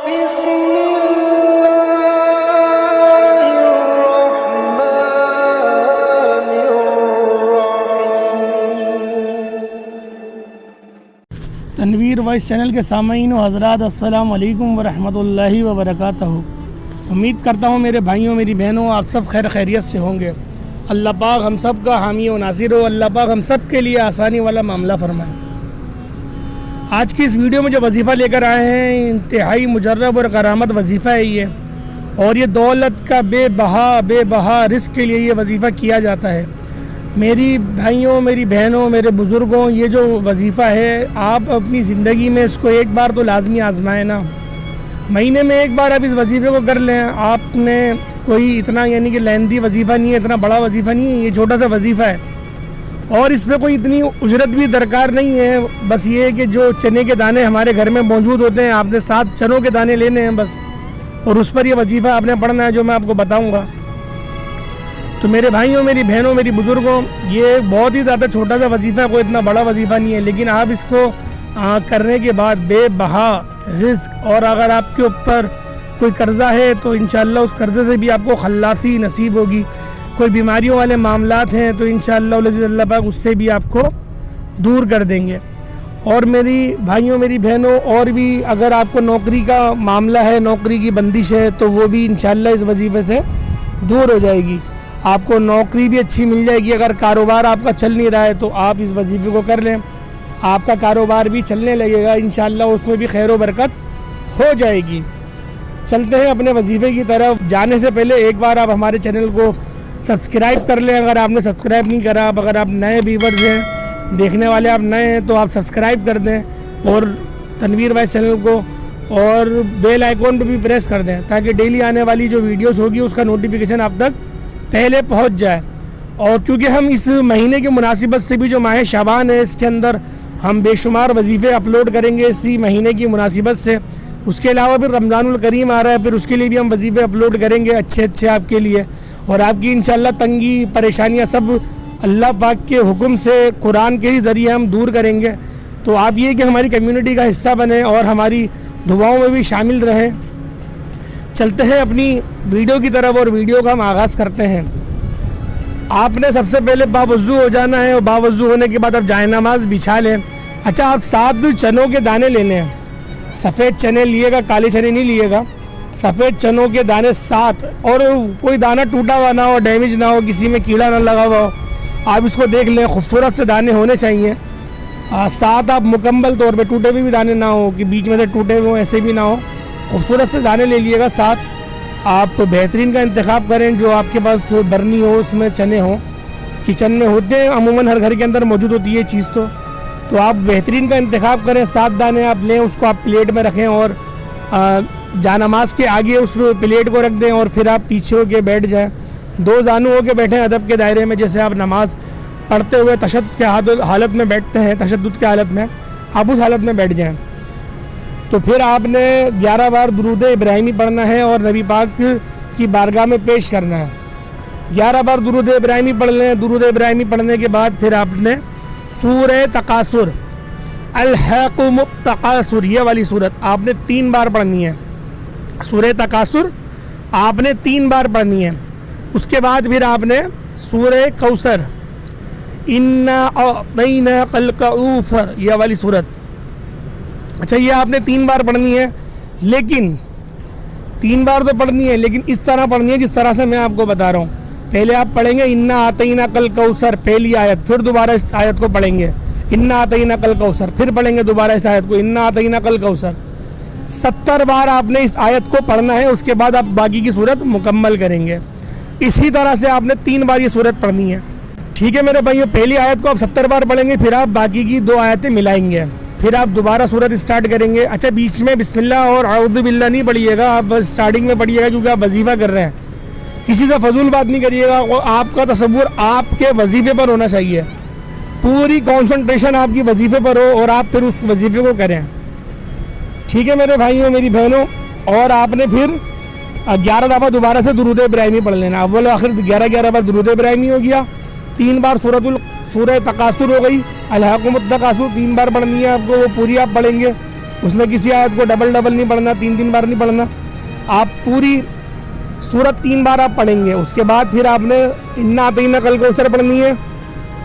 Tanveer voice channel کے سامعین و حضرات، السلام علیکم ورحمۃ اللہ وبرکاتہ۔ امید کرتا ہوں میرے بھائیوں میری بہنوں آپ سب خیر خیریت سے ہوں گے۔ اللہ پاک ہم سب کا حامی و ناصر ہو، اللہ پاک ہم سب کے لیے آسانی والا معاملہ فرمائے۔ آج کی اس ویڈیو میں جو وظیفہ لے کر آئے ہیں انتہائی مجرب اور کرامت وظیفہ ہے یہ، اور یہ دولت کا بے بہا رزق کے لیے یہ وظیفہ کیا جاتا ہے۔ میری بھائیوں میری بہنوں میرے بزرگوں، یہ جو وظیفہ ہے آپ اپنی زندگی میں اس کو ایک بار تو لازمی آزمائیں نا۔ مہینے میں ایک بار آپ اس وظیفے کو کر لیں۔ آپ نے کوئی اتنا یعنی کہ لیندی وظیفہ نہیں ہے، اتنا بڑا وظیفہ نہیں ہے، یہ چھوٹا سا وظیفہ ہے، اور اس پہ کوئی اتنی اجرت بھی درکار نہیں ہے۔ بس یہ ہے کہ جو چنے کے دانے ہمارے گھر میں موجود ہوتے ہیں، آپ نے 7 چنوں کے دانے لینے ہیں بس، اور اس پر یہ وظیفہ آپ نے پڑھنا ہے جو میں آپ کو بتاؤں گا۔ تو میرے بھائیوں میری بہنوں میری بزرگوں، یہ بہت ہی زیادہ چھوٹا سا وظیفہ ہے، کوئی اتنا بڑا وظیفہ نہیں ہے، لیکن آپ اس کو کرنے کے بعد بے بہا رزق، اور اگر آپ کے اوپر کوئی قرضہ ہے تو انشاءاللہ اس قرضے سے بھی آپ کو خلاصی نصیب ہوگی۔ کوئی بیماریوں والے معاملات ہیں تو انشاءاللہ اللہ پاک اس سے بھی آپ کو دور کر دیں گے۔ اور میری بھائیوں میری بہنوں، اور بھی اگر آپ کو نوکری کا معاملہ ہے، نوکری کی بندش ہے، تو وہ بھی انشاءاللہ اس وظیفے سے دور ہو جائے گی۔ آپ کو نوکری بھی اچھی مل جائے گی۔ اگر کاروبار آپ کا چل نہیں رہا ہے تو آپ اس وظیفے کو کر لیں، آپ کا کاروبار بھی چلنے لگے گا انشاءاللہ، اس میں بھی خیر و برکت ہو جائے گی۔ چلتے ہیں اپنے وظیفے کی طرف۔ جانے سے پہلے ایک بار آپ ہمارے چینل کو سبسکرائب کر لیں اگر آپ نے سبسکرائب نہیں کرا۔ اگر آپ نئے ویورز ہیں، دیکھنے والے آپ نئے ہیں، تو آپ سبسکرائب کر دیں، اور تنویر وائس چینل کو اور بیل آئیکن پہ بھی پریس کر دیں، تاکہ ڈیلی آنے والی جو ویڈیوز ہوگی اس کا نوٹیفیکیشن آپ تک پہلے پہنچ جائے۔ اور کیونکہ ہم اس مہینے کی مناسبت سے بھی جو ماہ شعبان ہے، اس کے اندر ہم بے شمار وظیفے اپلوڈ کریں گے اسی مہینے کی مناسبت سے۔ اس کے علاوہ پھر رمضان الکریم آ رہا ہے، پھر اس کے لیے بھی ہم وظیفے اپلوڈ کریں گے اچھے آپ کے لیے، اور آپ کی انشاءاللہ تنگی پریشانیاں سب اللہ پاک کے حکم سے قرآن کے ہی ذریعے ہم دور کریں گے۔ تو آپ یہ کہ ہماری کمیونٹی کا حصہ بنیں اور ہماری دعاؤں میں بھی شامل رہیں۔ چلتے ہیں اپنی ویڈیو کی طرف، اور ویڈیو کا ہم آغاز کرتے ہیں۔ آپ نے سب سے پہلے باوضو ہو جانا ہے، اور باوضو ہونے کے بعد آپ جائے نماز بچھا لیں۔ اچھا، آپ 7 چنوں کے دانے لے لیں۔ سفید چنے لیے گا، کالے چنے نہیں لیے گا۔ سفید چنوں کے دانے 7، اور کوئی دانہ ٹوٹا ہوا نہ ہو، ڈیمیج نہ ہو، کسی میں کیڑا نہ لگا ہوا ہو۔ آپ اس کو دیکھ لیں، خوبصورت سے دانے ہونے چاہیے۔ 7 آپ مکمل طور پہ، ٹوٹے ہوئے بھی دانے نہ ہو کہ بیچ میں سے ٹوٹے ہوئے ایسے بھی نہ ہو، خوبصورت سے دانے لے لیے گا 7۔ آپ بہترین کا انتخاب کریں، جو آپ کے پاس برنی ہو، اس میں چنے ہوں، کچن میں ہوتے ہیں عموماً، ہر گھر کے اندر موجود ہوتی ہے یہ چیز، تو آپ بہترین کا انتخاب کریں۔ 7 دانے آپ لیں، اس کو آپ پلیٹ میں رکھیں، اور جانماز کے آگے اس پلیٹ کو رکھ دیں، اور پھر آپ پیچھے ہو کے بیٹھ جائیں۔ 2 زانو ہو کے بیٹھیں ادب کے دائرے میں، جیسے آپ نماز پڑھتے ہوئے تشدد کے حالت میں بیٹھتے ہیں، تشدد کے حالت میں آپ اس حالت میں بیٹھ جائیں۔ تو پھر آپ نے 11 بار درود ابراہیمی پڑھنا ہے، اور نبی پاک کی بارگاہ میں پیش کرنا ہے۔ 11 بار درود ابراہیمی پڑھ لیں۔ درود ابراہیمی پڑھنے کے بعد پھر آپ نے سورہ تکاثر، الحاقم التکاثر، یہ والی صورت آپ نے 3 بار پڑھنی ہے۔ سورہ تکاثر آپ نے 3 بار پڑھنی ہے۔ اس کے بعد پھر آپ نے سورہ کوثر، انا اعطیناک الکوثر، یہ والی صورت، اچھا یہ آپ نے 3 بار پڑھنی ہے، لیکن 3 بار تو پڑھنی ہے، لیکن اس طرح پڑھنی ہے جس طرح سے میں آپ کو بتا رہا ہوں۔ پہلے آپ پڑھیں گے انا اعطیناک الکوثر، پہلی آیت، پھر دوبارہ اس آیت کو پڑھیں گے انا اعطیناک الکوثر، پھر پڑھیں گے دوبارہ اس آیت کو انا اعطیناک الکوثر۔ 70 بار آپ نے اس آیت کو پڑھنا ہے، اس کے بعد آپ باقی کی صورت مکمل کریں گے۔ اسی طرح سے آپ نے 3 بار یہ صورت پڑھنی ہے، ٹھیک ہے میرے بھائیوں؟ پہلی آیت کو آپ 70 بار پڑھیں گے، پھر آپ باقی کی 2 آیتیں ملائیں گے، پھر آپ دوبارہ صورت اسٹارٹ کریں گے۔ اچھا، بیچ میں بسم اللہ اور اعوذ باللہ نہیں پڑھیے گا، آپ اسٹارٹنگ میں پڑھیے گا، کیونکہ آپ وظیفہ کر رہے ہیں۔ کسی سے فضول بات نہیں کریے گا، اور آپ کا تصور آپ کے وظیفے پر ہونا چاہیے، پوری کانسنٹریشن آپ کی وظیفے پر ہو، اور آپ پھر اس وظیفے کو کریں، ٹھیک ہے میرے بھائیوں میری بہنوں؟ اور آپ نے پھر 11 دفعہ دوبارہ سے درود ابراہیمی پڑھ لینا، اول و آخر 11 بار درود ابراہیمی ہو گیا، 3 بار سورہ تکاثر ہو گئی، الحاقم التکاثر 3 بار پڑھنی ہے آپ کو، وہ پوری آپ پڑھیں گے۔ اس میں کسی آیت کو ڈبل نہیں پڑھنا، 3 بار نہیں پڑھنا. آپ پوری سورت 3 بار آپ پڑھیں گے. اس کے بعد پھر آپ نے انا اعطیناک الکوثر پڑھنی ہے،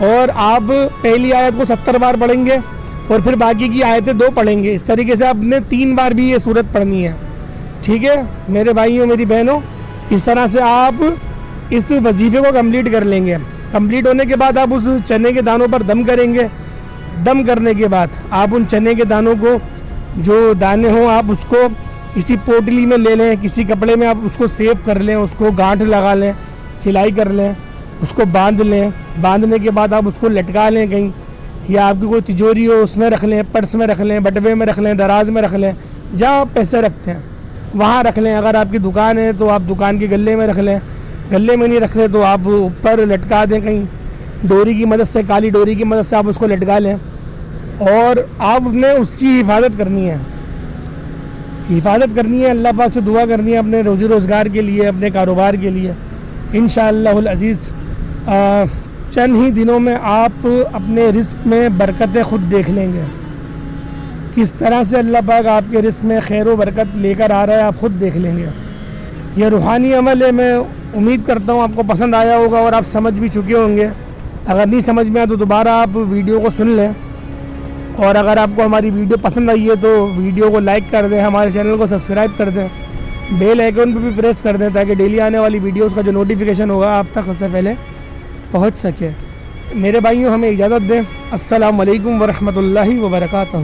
اور آپ پہلی آیت کو 70 بار پڑھیں گے اور پھر باقی کی آیتیں 2 پڑھیں گے. اس طریقے سے آپ نے 3 بار بھی یہ سورت پڑھنی ہے. ٹھیک ہے میرے بھائیوں میری بہنوں، اس طرح سے آپ اس وظیفے کو کمپلیٹ کر لیں گے. کمپلیٹ ہونے کے بعد آپ اس چنے کے دانوں پر دم کریں گے. دم کرنے کے بعد آپ ان چنے کے دانوں کو، جو دانے ہوں، آپ اس کو کسی پوٹلی میں لے لیں، کسی کپڑے میں آپ اس کو سیو کر لیں، اس کو گانٹھ لگا لیں، سلائی کر لیں، اس کو باندھ لیں. باندھنے کے بعد آپ اس کو لٹکا لیں کہیں، یا آپ کی کوئی تجوری ہو اس میں رکھ لیں، پرس میں رکھ لیں، بٹوے میں رکھ لیں، دراز میں رکھ لیں، جہاں آپ پیسے رکھتے ہیں وہاں رکھ لیں. اگر آپ کی دکان ہے تو آپ دکان کے گلے میں رکھ لیں. گلے میں نہیں رکھتے تو آپ اوپر لٹکا دیں کہیں ڈوری کی مدد سے، کالی ڈوری کی مدد سے آپ اس کو لٹکا لیں. اور آپ نے اس کی حفاظت کرنی ہے. اللہ پاک سے دعا کرنی ہے اپنے روزی روزگار کے لیے، اپنے کاروبار کے لیے. انشاءاللہ العزیز چند ہی دنوں میں آپ اپنے رزق میں برکتیں خود دیکھ لیں گے. کس طرح سے اللہ پاک آپ کے رزق میں خیر و برکت لے کر آ رہا ہے آپ خود دیکھ لیں گے. یہ روحانی عمل ہے. میں امید کرتا ہوں آپ کو پسند آیا ہوگا اور آپ سمجھ بھی چکے ہوں گے. اگر نہیں سمجھ میں آیا تو دوبارہ آپ ویڈیو کو سن لیں. اور اگر آپ کو ہماری ویڈیو پسند آئی ہے تو ویڈیو کو لائک کر دیں، ہمارے چینل کو سبسکرائب کر دیں، بیل آئیکن پہ بھی پریس کر دیں تاکہ ڈیلی آنے والی ویڈیوز کا جو نوٹیفیکیشن ہوگا آپ تک سب سے پہلے پہنچ سکے. میرے بھائیوں ہمیں اجازت دیں. السلام علیکم ورحمۃ اللہ وبرکاتہ.